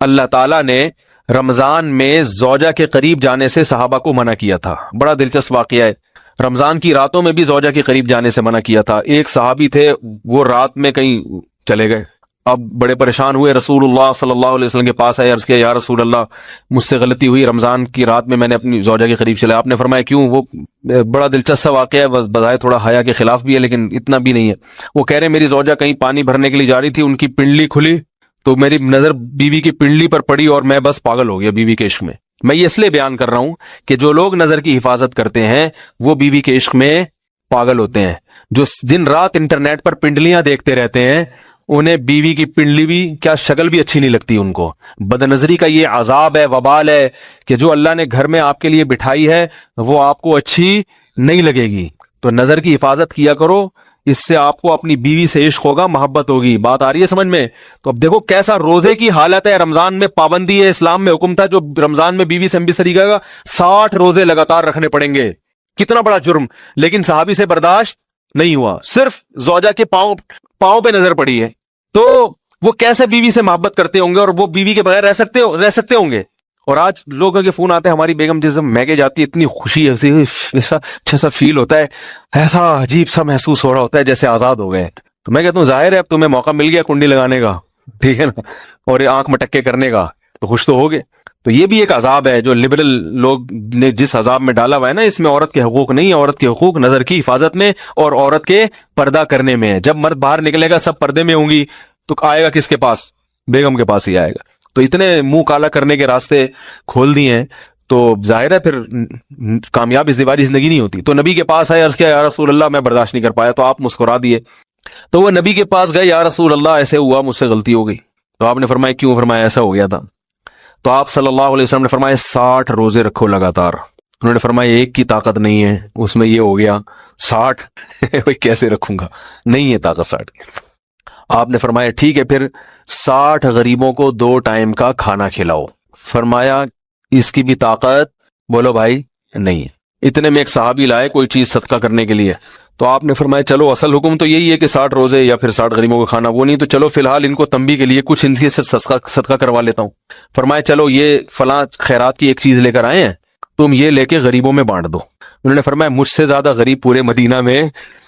اللہ تعالیٰ نے رمضان میں زوجہ کے قریب جانے سے صحابہ کو منع کیا تھا. بڑا دلچسپ واقعہ ہے. رمضان کی راتوں میں بھی زوجہ کے قریب جانے سے منع کیا تھا. ایک صحابی تھے، وہ رات میں کہیں چلے گئے. اب بڑے پریشان ہوئے، رسول اللہ صلی اللہ علیہ وسلم کے پاس آئے، عرض کیا یا رسول اللہ مجھ سے غلطی ہوئی، رمضان کی رات میں نے اپنی زوجہ کے قریب چلا. آپ نے فرمایا کیوں؟ وہ بڑا دلچسپ واقعہ ہے، بس بظاہر تھوڑا حیا کے خلاف بھی ہے لیکن اتنا بھی نہیں ہے. وہ کہہ رہے میری زوجہ کہیں پانی بھرنے کے لیے جا رہی تھی، ان کی پنڈلی کھلی تو میری نظر بیوی کی پنڈلی پر پڑی اور میں بس پاگل ہو گیا بیوی کے عشق میں. میں یہ اس لیے بیان کر رہا ہوں کہ جو لوگ نظر کی حفاظت کرتے ہیں وہ بیوی کے عشق میں پاگل ہوتے ہیں. جو دن رات انٹرنیٹ پر پنڈلیاں دیکھتے رہتے ہیں انہیں بیوی کی پنڈلی بھی کیا شکل بھی اچھی نہیں لگتی ان کو. بد نظری کا یہ عذاب ہے، وبال ہے کہ جو اللہ نے گھر میں آپ کے لیے بٹھائی ہے وہ آپ کو اچھی نہیں لگے گی. تو نظر کی حفاظت کیا کرو، اس سے آپ کو اپنی بیوی سے عشق ہوگا، محبت ہوگی. بات آ رہی ہے سمجھ میں؟ تو اب دیکھو کیسا روزے کی حالت ہے. رمضان میں پابندی ہے، اسلام میں حکم تھا جو رمضان میں بیوی سے ہم بھی طریقہ کا 60 روزے لگاتار رکھنے پڑیں گے. کتنا بڑا جرم، لیکن صحابی سے برداشت نہیں ہوا. صرف زوجہ کے پاؤں پہ نظر پڑی ہے تو وہ کیسے بیوی سے محبت کرتے ہوں گے اور وہ بیوی کے بغیر رہ سکتے ہوں گے. اور آج لوگوں کے فون آتے ہیں، ہماری بیگم جس میگے جاتی ہے اتنی خوشی ہے، ایسا اچھا سا فیل ہوتا ہے، ایسا عجیب سا محسوس ہو رہا ہوتا ہے جیسے آزاد ہو گئے. تو میں کہتا ہوں ظاہر ہے اب تمہیں موقع مل گیا کنڈی لگانے کا، ٹھیک ہے نا، اور آنکھ مٹکے کرنے کا، تو خوش تو ہوگے. تو یہ بھی ایک عذاب ہے جو لبرل لوگ نے جس عذاب میں ڈالا ہوا ہے نا، اس میں عورت کے حقوق نہیں، عورت کے حقوق نظر کی حفاظت میں اور عورت کے پردہ کرنے میں ہے. جب مرد باہر نکلے گا سب پردے میں ہوں گی تو آئے گا کس کے پاس؟ بیگم کے پاس ہی آئے گا. تو اتنے منہ کالا کرنے کے راستے کھول دیے ہیں تو ظاہر ہے پھر کامیاب ازدواجی زندگی نہیں ہوتی. تو نبی کے پاس آئے، عرض کیا یا رسول اللہ میں برداشت نہیں کر پایا. تو آپ مسکرا دیے. تو وہ نبی کے پاس گئے، یا رسول اللہ ایسے ہوا، مجھ سے غلطی ہو گئی. تو آپ نے فرمایا کیوں؟ فرمایا ایسا ہو گیا تھا. تو آپ صلی اللہ علیہ وسلم نے فرمایا 60 روزے رکھو لگاتار. انہوں نے فرمایا ایک کی طاقت نہیں ہے، اس میں یہ ہو گیا 60 کیسے رکھوں گا، نہیں ہے طاقت 60 کی. آپ نے فرمایا ٹھیک ہے پھر 60 غریبوں کو 2 ٹائم کا کھانا کھلاؤ. فرمایا اس کی بھی طاقت بولو بھائی نہیں ہے. اتنے میں ایک صحابی لائے کوئی چیز صدقہ کرنے کے لیے. تو آپ نے فرمایا چلو اصل حکم تو یہی ہے کہ 60 روزے یا پھر 60 غریبوں کا کھانا، وہ نہیں تو چلو فی الحال ان کو تنبیہ کے لیے کچھ ان سے صدقہ کروا لیتا ہوں. فرمایا چلو یہ فلاں خیرات کی ایک چیز لے کر آئے ہیں، تم یہ لے کے غریبوں میں بانٹ دو. انہوں نے فرمایا مجھ سے زیادہ غریب پورے مدینہ میں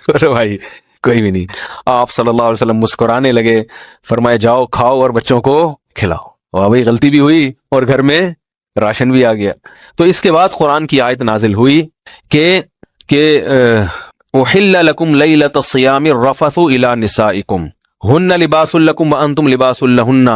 بھائی کوئی بھی نہیں. آپ صلی اللہ علیہ وسلم مسکرانے لگے، فرمایا جاؤ کھاؤ اور بچوں کو کھلاؤ. اور بھائی غلطی بھی ہوئی اور گھر میں راشن بھی آ گیا. تو اس کے بعد قرآن کی آیت نازل ہوئی کہ احل لکم لیلۃ الصیام الرفث الی نسائکم ہن لباس لکم وانتم لباس لہن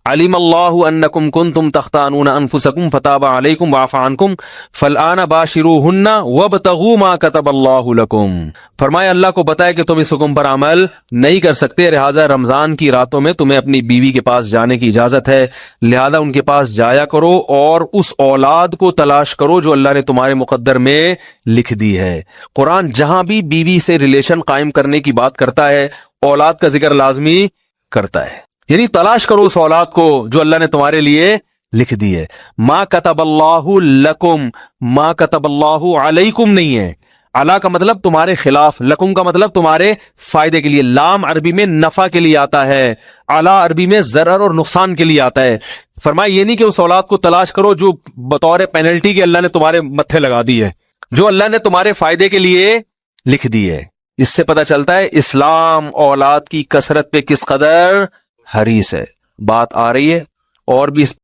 علم اللہ انکم کنتم تختانون انفسکم فتاب علیکم وعفی عنکم فالآن باشروہن وابتغوا ما کتب اللہ لکم. فرمایا اللہ کو بتائے کہ تم اس حکم پر عمل نہیں کر سکتے، لہٰذا رمضان کی راتوں میں تمہیں اپنی بیوی کے پاس جانے کی اجازت ہے، لہذا ان کے پاس جایا کرو اور اس اولاد کو تلاش کرو جو اللہ نے تمہارے مقدر میں لکھ دی ہے. قرآن جہاں بھی بیوی سے ریلیشن قائم کرنے کی بات کرتا ہے اولاد کا ذکر لازمی کرتا ہے، یعنی تلاش کرو اس اولاد کو جو اللہ نے تمہارے لیے لکھ دی ہے. ما کتب اللہ لکم، ما کتب اللہ علیکم نہیں ہے. علا کا مطلب تمہارے خلاف، لکم کا مطلب تمہارے فائدے کے لیے. لام عربی میں نفع کے لیے آتا ہے، علا عربی میں ضرر اور نقصان کے لیے آتا ہے. فرمایا یہ نہیں کہ اس اولاد کو تلاش کرو جو بطور پینلٹی کے اللہ نے تمہارے متھے لگا دی ہے، جو اللہ نے تمہارے فائدے کے لیے لکھ دی ہے. اس سے پتہ چلتا ہے اسلام اولاد کی کثرت پہ کس قدر حریص ہے. بات آ رہی ہے اور بھی اس